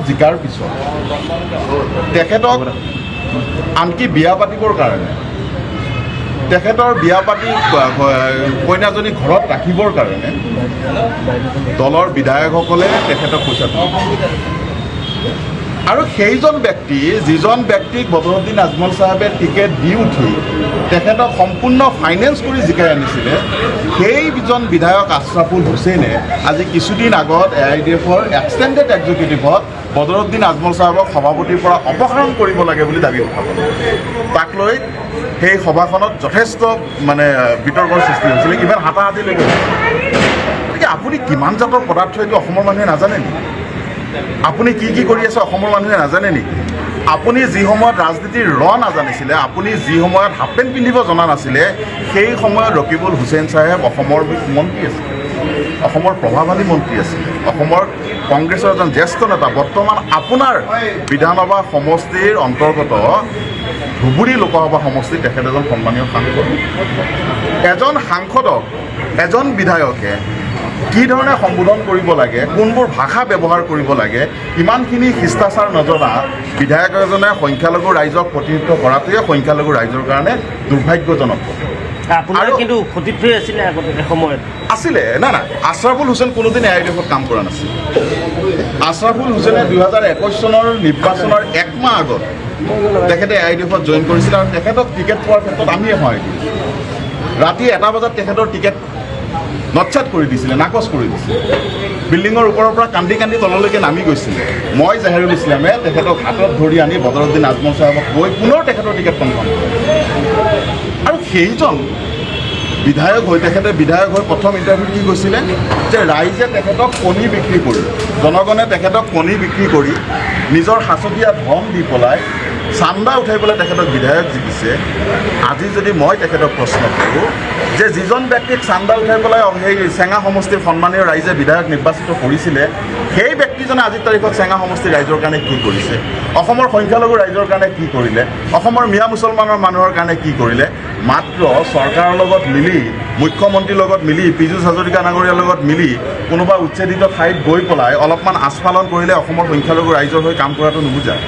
জিকাৰ পিছত তেখেতক আনকি বিয়া পাতিবৰ কাৰণে তেখেতৰ বিয়া পাতি কইনাজনী ঘৰত ৰাখিবৰ কাৰণে দলৰ বিধায়কসকলে তেখেতক পইচা তুলিছে আৰু সেইজন ব্যক্তি যিজন ব্যক্তিক বদৰুদ্দিন আজমল চাহাবে টিকেট দি উঠি তেখেতক সম্পূৰ্ণ ফাইনেন্স কৰি জিকাই আনিছিলে সেইজন বিধায়ক আশ্ৰাফুল হুছেইনে আজি কিছুদিন আগত AIDF-ৰ এক্সটেণ্ডেড এক্সিকিউটিভত বদৰুদ্দিন আজমল চাহাবক সভাপতিৰ পৰা অপসাৰণ কৰিব লাগে বুলি দাবী উঠালে তাক লৈ সেই সভাখনত যথেষ্ট বিতৰ্কৰ সৃষ্টি হৈছিলে ইমান হাতাহাতিলৈ গৈছিল গতিকে আপুনি কিমান জাতৰ পদাৰ্থ এইটো অসমৰ মানুহে নাজানে নেকি আপুনি কি কৰি আছে অসমৰ মানুহে নাজানে নেকি আপুনি যি সময়ত ৰাজনীতিৰ নাজানিছিলে আপুনি যি সময়ত হাফ পেণ্ট পিন্ধিব জনা নাছিলে সেই সময়ত ৰকিবুল হুছেইন চাহেব অসমৰ মন্ত্ৰী আছিল অসমৰ প্ৰভাৱশালী মন্ত্ৰী আছিল অসমৰ কংগ্ৰেছৰ এজন জ্যেষ্ঠ নেতা বৰ্তমান আপোনাৰ বিধানসভা সমষ্টিৰ অন্তৰ্গত ধুবুৰী লোকসভা সমষ্টিত তেখেত এজন সন্মানীয় সাংসদ এজন সাংসদক এজন বিধায়কে কি ধৰণে সম্বোধন কৰিব লাগে কোনবোৰ ভাষা ব্যৱহাৰ কৰিব লাগে ইমানখিনি শিষ্টাচাৰ নজনা বিধায়ক এজনে সংখ্যালঘু ৰাইজক প্ৰতিনিধিত্ব কৰাটোৱে সংখ্যালঘু ৰাইজৰ কাৰণে দুৰ্ভাগ্যজনক আপোনাৰ কিন্তু সতীৰ্থ আছিলে আগতে সময়ত আছিলে না আশ্ৰাফুল হুছেইন কোনোদিন AIDF-ত কাম কৰা নাছিল আশ্ৰাফুল হুছেইনে 2021 চনৰ নিৰ্বাচনৰ একমাহ আগত তেখেতে AIDF-ত জইন কৰিছিল আৰু তেখেতক টিকেট পোৱাৰ ক্ষেত্ৰত আমিয়ে সহায় কৰিছিলোঁ ৰাতি 1 বজাত তেখেতৰ টিকেট নচ্ছাত কৰি দিছিলে নাকচ কৰি দিছিলে বিল্ডিঙৰ ওপৰৰ পৰা কান্দি তললৈকে নামি গৈছিলে মই জাহিৰুল ইছলামে তেখেতক হাতত ধৰি আনি বদৰুদ্দিন আজমল চাহাবক কৈ পুনৰ তেখেতৰ টিকেট কনফাৰ্ম আৰু সেইজন বিধায়ক হৈ তেখেতে বিধায়ক হৈ প্ৰথম ইণ্টাৰভিউত কি কৈছিলে যে ৰাইজে তেখেতক কণী বিক্ৰী কৰি জনগণে তেখেতক কণী বিক্ৰী কৰি নিজৰ সাঁচতীয়া ধন দি পেলাই চান্দা উঠাই পেলাই তেখেতক বিধায়ক জিকিছে আজি যদি মই তেখেতক প্ৰশ্ন কৰোঁ যে যিজন ব্যক্তিক চান্দা উঠাই পেলাই সেই চেঙা সমষ্টিৰ সন্মানীয় ৰাইজে বিধায়ক নিৰ্বাচিত কৰিছিলে সেই ব্যক্তিজনে আজিৰ তাৰিখত চেঙা সমষ্টিৰ ৰাইজৰ কাৰণে কি কৰিছে অসমৰ সংখ্যালঘু ৰাইজৰ কাৰণে কি কৰিলে অসমৰ মিয়া মুছলমানৰ মানুহৰ কাৰণে কি কৰিলে মাত্ৰ চৰকাৰৰ লগত মিলি মুখ্যমন্ত্ৰীৰ লগত মিলি পীযুষ হাজৰিকা ডাঙৰীয়াৰ লগত মিলি কোনোবা উচ্ছেদিত ঠাইত গৈ পেলাই অলপমান আস্ফালন কৰিলে অসমৰ সংখ্যালঘু ৰাইজৰ হৈ কাম কৰাটো নুবুজায়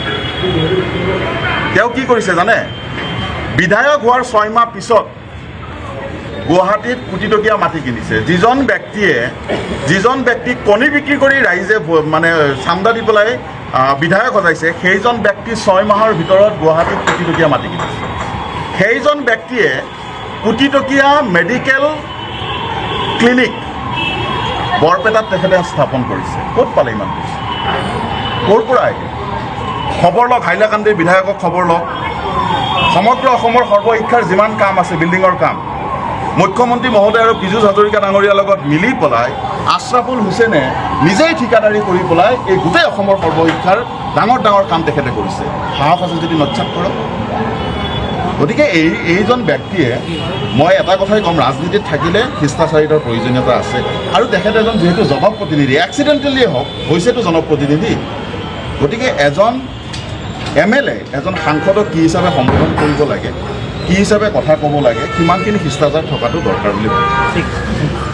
তেওঁ কি কৰিছে জানে বিধায়ক হোৱাৰ 6 মাহ পিছত গুৱাহাটীত কোটিটকীয়া মাটি কিনিছে যিজন ব্যক্তিক কণী বিক্ৰী কৰি ৰাইজে চান্দা দি পেলাই বিধায়ক সজাইছে সেইজন ব্যক্তি 6 মাহৰ ভিতৰত গুৱাহাটীত কোটিটকীয়া মাটি কিনিছে সেইজন ব্যক্তিয়ে কোটিটকীয়া মেডিকেল ক্লিনিক বৰপেটাত তেখেতে স্থাপন কৰিছে ক'ত পালে ইমান পইচা ক'ৰ পৰা আহিল খবৰ লওক হাইলাকান্দিৰ বিধায়কক খবৰ লওক সমগ্ৰ অসমৰ সৰ্বশিক্ষাৰ যিমান কাম আছে বিল্ডিঙৰ কাম মুখ্যমন্ত্ৰী মহোদয় আৰু পীযুষ হাজৰিকা ডাঙৰীয়াৰ লগত মিলি পেলাই আশ্ৰাফুল হুছেইনে নিজেই ঠিকাদাৰী কৰি পেলাই এই গোটেই অসমৰ সৰ্বশিক্ষাৰ ডাঙৰ কাম তেখেতে কৰিছে সাহস আছে যদি নচ্ছাত কৰক গতিকে এইজন ব্যক্তিয়ে মই এটা কথাই ক'ম ৰাজনীতিত থাকিলে শিষ্টাচাৰিতাৰ প্ৰয়োজনীয়তা আছে আৰু তেখেত এজন যিহেতু জনপ্ৰতিনিধি এক্সিডেণ্টেলিয়ে হওক হৈছেতো জনপ্ৰতিনিধি গতিকে এজন MLA এজন সাংসদক কি হিচাপে সম্বোধন কৰিব লাগে কি হিচাপে কথা ক'ব লাগে সিমানখিনি শিষ্টাচাৰ থকাটো দৰকাৰ বুলি ভাবোঁ